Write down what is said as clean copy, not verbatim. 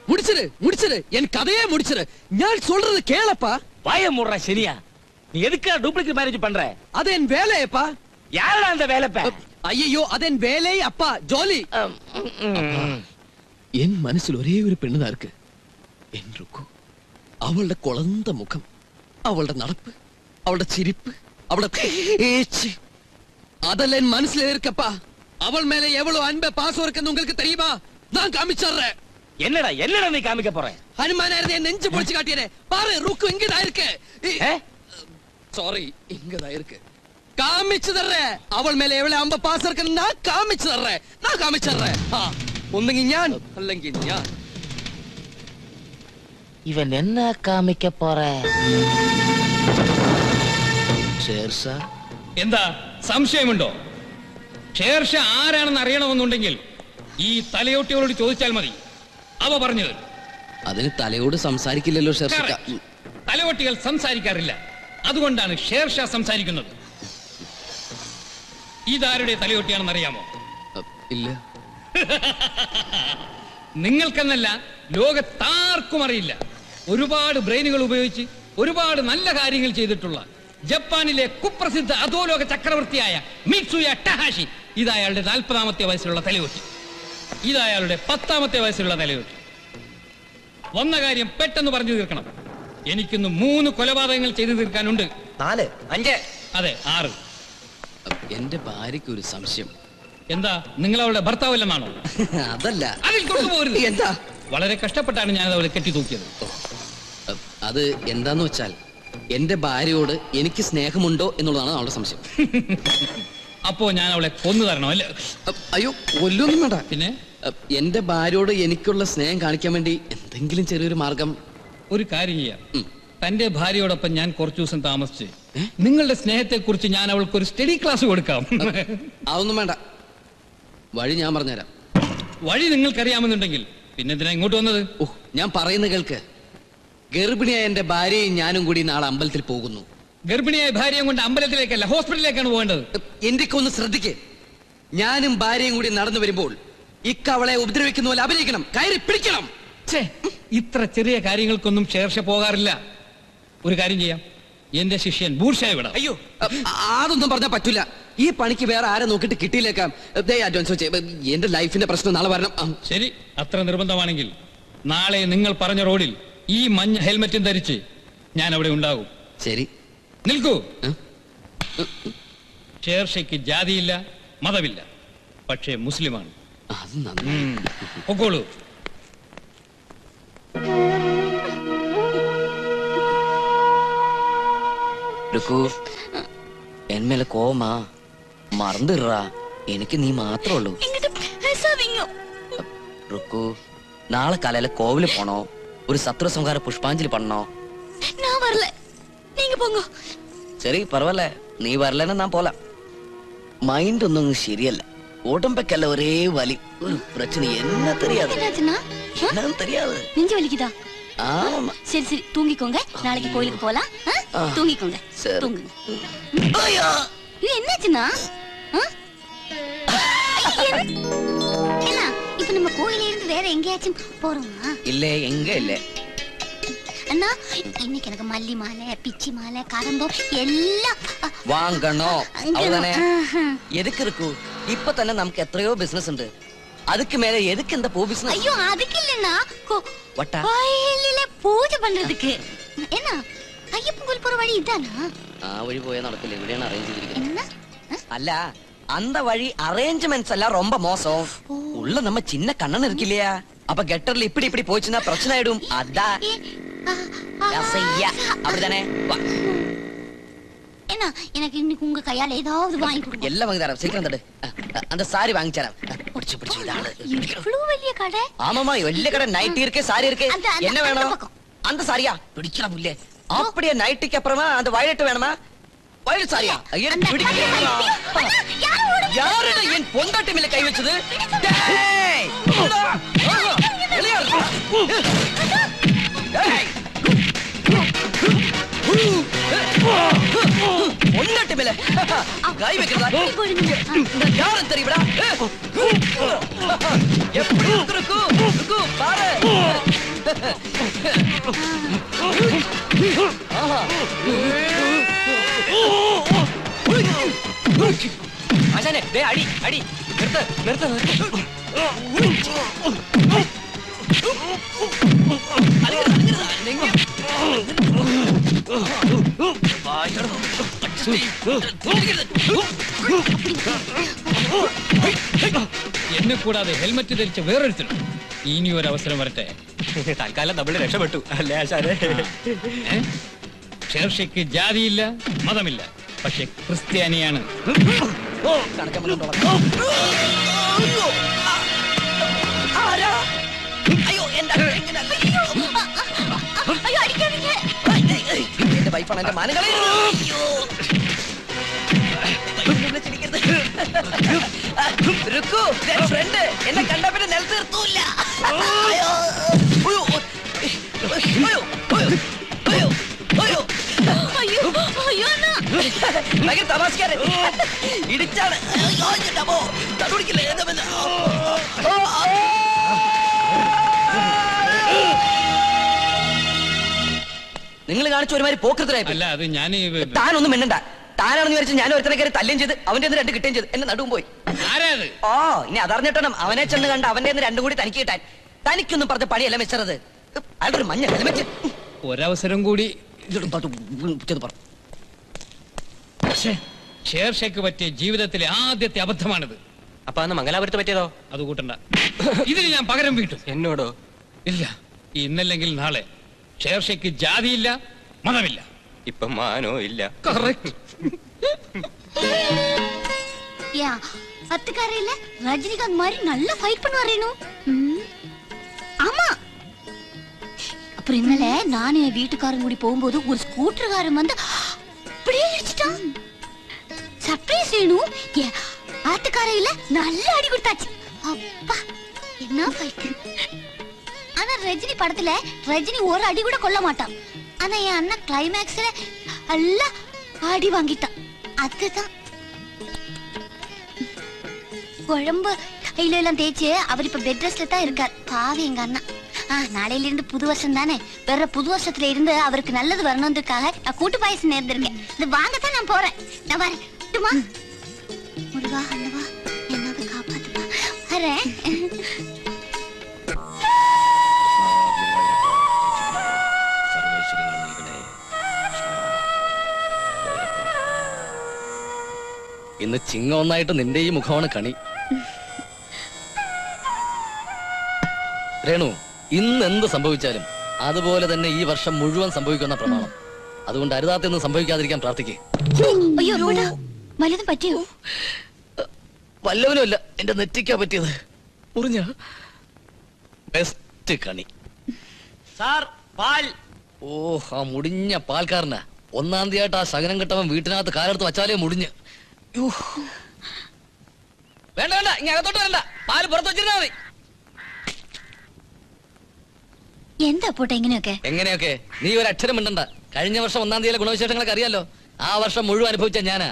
முடிச்சிரு என் கதையே முடிச்சிரு. நான் சொல்றது கேளப்பா. வாய மூடுற சரியா? நீ எதுக்கு டூப்ளிகேட் மேரேஜ் பண்ற? அது என் வேலையப்பா. யாரா அந்த வேலைப்பா? ஐயோ அது என் வேலை அப்பா, ஜோலி. என் മനസ്സിൽ ഒരേ ഒരു പെണ്ണുതാ இருக்கு. എൻ റുക്കു. അവളുടെ കൊളന്ത മുഖം, അവളുടെ നടപ്പ്, അവളുടെ ചിരിപ്പ്, അവളുടെ பேச்சு, அதெல்லாம் என் മനസ്സിൽ இருக்கப்பா. அவள் மேல எவ்வளவு அன்பு பாசம் இருக்குன்னு உங்களுக்கு தெரியுமா? நான் காமிச்சறேன். என்னடா நீ காமிக்க போற? ஹனுமானாரதே நெஞ்சு பொடிச்சு காட்டியனே. பாரு ருக்கு இங்கதான் இருக்கு. சாரி இங்கதான் இருக்கு. காமிச்சு தர்றேன். அவள் மேல எவ்வளவு அன்பு பாசம் இருக்குன்னு நான் காமிச்சு தர்றேன். நான் காமிச்சறேன். ഒന്നെങ്കിൽ ഞാൻ അല്ലെങ്കിൽ ഞാൻ. ഇവൻ എന്നാ കാമിക്ക പോற? ഷേർഷാ എന്താ സംശയമുണ്ടോ? ഷേർഷാ ആരാണെന്ന് അറിയണമെന്നുണ്ടെങ്കിൽ ഈ തലയോട്ടിയോട് ചോദിച്ചാൽ മതി, അവ പറഞ്ഞു തരും. അതിന് തലയോട് സംസാരിക്കില്ലല്ലോ ഷേർഷാ. തലയോട്ടികൾ സംസാരിക്കാറില്ല, അതുകൊണ്ടാണ് ഷേർഷാ സംസാരിക്കുന്നത്. ഇതാരുടെ തലയോട്ടിയാണെന്ന് അറിയാമോ? ഇല്ല. നിങ്ങൾക്കെന്നല്ല, ലോകത്താർക്കും അറിയില്ല. ഒരുപാട് ബ്രെയിനുകൾ ഉപയോഗിച്ച് ഒരുപാട് നല്ല കാര്യങ്ങൾ ചെയ്തിട്ടുള്ള ജപ്പാനിലെ കുപ്രസിദ്ധ അധോലോക ചക്രവർത്തിയായ മിത്സുയ ടഹാഷി. ഇതയാളുടെ 40ാമത്തെ വയസ്സിലുള്ള തലയോട്ടി. ഇതയാളുടെ 10ാമത്തെ വയസ്സിലുള്ള തലയോട്ടി. വന്ന കാര്യം പെട്ടെന്ന് പറഞ്ഞു തീർക്കണം. എനിക്കിന്ന് 3 കൊലപാതകങ്ങൾ ചെയ്തു തീർക്കാനുണ്ട്. 4 5 അതെ 6. എന്റെ ഭാര്യയ്ക്ക് ഒരു സംശയം. എന്താ, നിങ്ങൾ അവളുടെ ഭർത്താവല്ലെന്നാണോ? അതല്ല. അതിൽ കൊണ്ടുപോകരുത്. എന്താ? വളരെ കഷ്ടപ്പെട്ടാണ് ഞാൻ അവളെ കെട്ടി തൂക്കിയത്. അത് എന്താന്ന് വെച്ചാൽ എന്റെ ഭാര്യയോട് എനിക്ക് സ്നേഹമുണ്ടോ എന്നുള്ളതാണ് അവളുടെ സംശയം. അപ്പോ ഞാൻ അവളെ കൊന്നു തരണോ? അല്ലേ? അയ്യോ കൊല്ലൊന്നും വേണ്ട. പിന്നെ എന്റെ ഭാര്യയോട് എനിക്കുള്ള സ്നേഹം കാണിക്കാൻ വേണ്ടി എന്തെങ്കിലും ചെറിയൊരു മാർഗം. ഒരു കാര്യം ചെയ്യാം. തന്റെ ഭാര്യയോടൊപ്പം ഞാൻ കുറച്ചു ദിവസം താമസിച്ച് നിങ്ങളുടെ സ്നേഹത്തെ കുറിച്ച് ഞാൻ അവൾക്ക് ഒരു സ്റ്റഡി ക്ലാസ് കൊടുക്കാം. അതൊന്നും വേണ്ട, വഴി ഞാൻ പറഞ്ഞുതരാം. വഴി നിങ്ങൾക്കറിയാമെന്നുണ്ടെങ്കിൽ പിന്നെ എന്തിനാ ഇങ്ങോട്ട് വന്നത്? ഞാൻ പറയുന്ന കേൾക്ക്. ഗർഭിണിയായ എന്റെ ഭാര്യയും ഞാനും കൂടി നാളെ അമ്പലത്തിൽ പോകുന്നു. ഗർഭിണിയായ ഭാര്യയും കൊണ്ട് അമ്പലത്തിലേക്കല്ല, ഹോസ്പിറ്റലിലേക്കാണ് പോകേണ്ടത്. എന്തൊക്കെ ഒന്ന് ശ്രദ്ധിക്ക്. ഞാനും ഭാര്യയും കൂടി നടന്നു വരുമ്പോൾ ഇക്ക അവളെ ഉപദ്രവിക്കുന്ന പോലെ അഭിനയിക്കണം, കയറി പിടിക്കണം. ഇത്ര ചെറിയ കാര്യങ്ങൾക്കൊന്നും ഷേർഷ പോകാറില്ല. ഒരു കാര്യം ചെയ്യാം, എന്റെ ശിഷ്യൻ ബൂർഷായ വിടാം. അയ്യോ അതൊന്നും പറഞ്ഞാൽ പറ്റൂല. ഈ പണിക്ക് വേറെ ആരെ നോക്കിട്ട് കിട്ടിയില്ലേക്കാം. എന്റെ ലൈഫിന്റെ പ്രശ്നം നാളെ വരണം. ശരി, അത്ര നിർബന്ധമാണെങ്കിൽ നാളെ നിങ്ങൾ പറഞ്ഞ റോഡിൽ ഈ മഞ്ഞ ഹെൽമെറ്റും ധരിച്ച് ഞാൻ അവിടെ ഉണ്ടാകും. ശരി, നിൽക്കൂ. ഷേർഷയ്ക്ക് ജാതിയില്ല, മതമില്ല, പക്ഷേ മുസ്ലിമാണ്. പൊക്കോളൂ. എന്മേലെ കോമാ മറന്നിടാ, എനിക്ക് നീ മാത്രേ ഉള്ളൂ. റുക്കു, നാളെ കാലയിലെ കോവില് പോണോ? ഒരു സത്രസംഹാര പുഷ്പാഞ്ജലി പണോ? ശരി, പറവല്ല, നീ വരലെന്ന് ഞാൻ പോല. മൈൻഡ് ഒന്നും ശരിയല്ല. ഉടമ്പക്കല്ല ഒരേ വലി. ഒരു പ്രശ്നം എന്നാ தெரியாது. என்னன்னு தெரியாது. நெஞ்சு வலிக்குதா? ஆமா. சரி சரி, தூங்கிக்கோங்க. நாளைக்கு கோயிலுக்கு போலாம். தூங்கிக்கோங்க. தூங்குங்க. ஐயோ, இது என்னாச்சுனா? என்ன? இப்போ நம்ம கோயில்ல இருந்து வேற எங்கேயாச்சும் போறோமா? இல்ல, எங்க இல்ல. அண்ணா, இன்னைக்கு எனக்கு மல்லி மாலை, பிச்சி மாலை, கரம்பம் எல்லாம் வாங்கணும். அவ்வளவுதானே? எதுக்கு இருக்கு? இப்ப തന്നെ നമുക്ക് എത്രയോ ബിസിനസ് ഉണ്ട്. அதுக்கு மேல எதுக்கு இந்த பூ பிசினஸ்? ஐயோ, அதுக்கு இல்லனா வட்டா கோயிலில பூஜை பண்றதுக்கு. என்ன ஐயப்பன் கோயில் போற வழி இதானா? ആ വഴി പോയാ നടക്കില്ല. എവിടെയാണ് അറേഞ്ച് ചെയ്തിരിക്കുന്നത്? അല്ല, அந்த வழி அரேஞ்ச்மெண்ட்ஸ் எல்லாம் ரொம்ப மோசம். உள்ள நம்ம சின்ன கண்ணன் இருக்கு இல்லையா? அப்ப கெட்டர்ல இப்படி இப்படி போச்சுன்னா பிரச்சனை ஆயிடும். அதான் அப்படிதானே? என்ன, எனக்கு இன்னைக்கு உங்க கையால ஏதாவது வாங்கி கொடுங்க. எல்லாம் வாங்கி தரேன். சீக்கிரம் தடு. அந்த சாரி வாங்கி தரேன். பிடிச்சு பிடிச்சு இதாளு. இவ்வளவு பெரிய கடை? ஆமாமா, വലിയ கடை. நைட்டி இருக்கு, சாரி இருக்கு. என்ன வேணும்? அந்த சாரியா? பிடிச்சா புல்லே. அப்படியே நைட்டிக்கு அப்புறமா அந்த வயலட் வேணுமா? வயலட் சாரியா? எனக்கு பிடிக்கல. யாருடா என் பொண்டாட்டி மேல கை வச்சது? டேய்! வெளிய வா. டேய்! பொண்டாட்டி மேல கை வைக்கிறதா? யாரும் தெரியுமா? எப்படி இருக்கு? பாரு. ആശാനെ ദേ അടി അടി നിർത്ത് നിർത്ത് നിർത്ത് എന്നെ കൂടാതെ ഹെൽമറ്റ് ധരിച്ച വേറൊരുത്തരും ഇനി ഒരു അവസരം വരട്ടെ. തൽക്കാലം നമ്മൾ രക്ഷപ്പെട്ടു അല്ലേ ആശാനെ? ഷേർഷയ്ക്ക് ജാതിയില്ല, മതമില്ല, പക്ഷെ ക്രിസ്ത്യാനിയാണ്. എന്റെ വൈഫാണ് എന്റെ മാനങ്ങളെ. ഫ്രണ്ട് എന്നെ കണ്ട പിന്നെ നിലത്ത് നിർത്തൂല്ല. ഭയങ്കര തമാശക്കാരൻ ഇടിച്ചാണ്. നിങ്ങൾ കാണിച്ച ഒരുമാതിരി പോക്കൃതരായി. അല്ല അത് ഞാൻ താനൊന്നും മിണ്ടണ്ട. താനാണെന്ന് വിചാരിച്ച് ഞാൻ ഒരുത്തനെ കയറി തല്ലുകയും ചെയ്ത് അവന്റെ രണ്ട് കിട്ടുകയും ചെയ്ത് എന്നെ നടുവും പോയി. ആരാത്? ഓ ഇനി അതറിഞ്ഞിട്ടണം അവനെ ചെന്ന് കണ്ട് അവന്റെ രണ്ടും കൂടി തനിക്ക് കിട്ടാൻ. തനിക്കൊന്നും പറഞ്ഞ പണിയല്ല മിച്ചറത്. അയാളുടെ ഒരു മഞ്ഞ ഹെൽമെറ്റ്. ഒരവസരം കൂടി ഷേർഷയ്ക്ക് പറ്റിയ ജീവിതത്തിലെ ആദ്യത്തെ അബദ്ധമാണിത്. അപ്പൊ അന്ന് മംഗലാപുരത്ത് പറ്റിയതോ? അത് കൂട്ടണ്ട. ഇതിന് ഞാൻ പകരം വീട്ടും. എന്നോടോ? ഇല്ല, ഇന്നല്ലെങ്കിൽ നാളെ ഷേർഷയ്ക്ക് ജാതിയില്ല, മതമില്ല, ഇപ്പൊ മാനോ ഇല്ല. കറക്റ്റ്. பத்துக்காரையில ரஜினிகாந்த் மாதிரி நல்ல ஃபைட் பண்ணுவாரேனு. ஆமா. அப்புறம் இന്നലെ நானும் என் வீட்டுக்காரன் கூடி போகும்போது ஒரு ஸ்கூட்டர்காரன் வந்து அப்படியே இடிச்சிட்டான். சர்ப்ரைஸ் வேணும். ஆத்துக்காரையில நல்ல அடி கொடுத்தாச்சு. அப்பா என்ன ஃபைட். ஆனா ரஜினி படத்துல ரஜினி ஒரு அடி கூட கொல்ல மாட்டான். ஆனா என் அண்ணா கிளைமேக்ஸ்ல எல்லாம் அடி வாங்கிட்டான். அதுதான் குழம்பு கையிலாம் தேய்ச்சு அவர் இப்ப பெட் ரெஸ்ட்ல தான் இருக்கார். பாவி எங்க அண்ணா. நாளையில இருந்து புது வருஷம் தானே, வேற புது வருஷத்துல இருந்து அவருக்கு நல்லது வரணும்ன்றதுக்காக நான் கூட்டு பாயசம் நேர்ந்திருக்கேன். இது வாங்கத்தான் நான் போறேன். நான் வரட்டுமா? முருகா அண்ணவா என்னது காப்பாத்துப்பா. வரேன். ഇന്ന് ചിങ്ങ ഒന്നായിട്ട് നിന്റെ ഈ മുഖമാണ് കണി. രേണു, ഇന്ന് എന്ത് സംഭവിച്ചാലും അതുപോലെ തന്നെ ഈ വർഷം മുഴുവൻ സംഭവിക്കുന്ന പ്രമാണം. അതുകൊണ്ട് അരുതാത്തൊന്നും സംഭവിക്കാതിരിക്കാൻ പ്രാർത്ഥിക്കേ. വല്ലതും പറ്റിയോ? വല്ലവനുമല്ല, എന്റെ നെറ്റിക്കാ പറ്റിയത്. മുറിഞ്ഞ ബെസ്റ്റ് കണി. സാർ പാൽ. ഓ, ആ മുടിഞ്ഞ പാൽക്കാരനാ. ഒന്നാം തീയതി ആ ശകനം കിട്ടവൻ വീട്ടിനകത്ത് കാലെടുത്ത് വച്ചാലേ മുടിഞ്ഞ്. വേണ്ട വേണ്ട, ഇനി അകത്തോട്ട് വരണ്ട. പാല് പുറത്ത് വെച്ചിരുന്നാ മതി. എന്താ പോട്ടെ ഇങ്ങനെയൊക്കെ? എങ്ങനെയൊക്കെ? നീ ഒരു അക്ഷരം മിണ്ടണ്ട. കഴിഞ്ഞ വർഷം ഒന്നാം തീയതിയിലെ ഗുണവിശേഷങ്ങളൊക്കെ അറിയാലോ. ആ വർഷം മുഴുവൻ അനുഭവിച്ച ഞാനാ.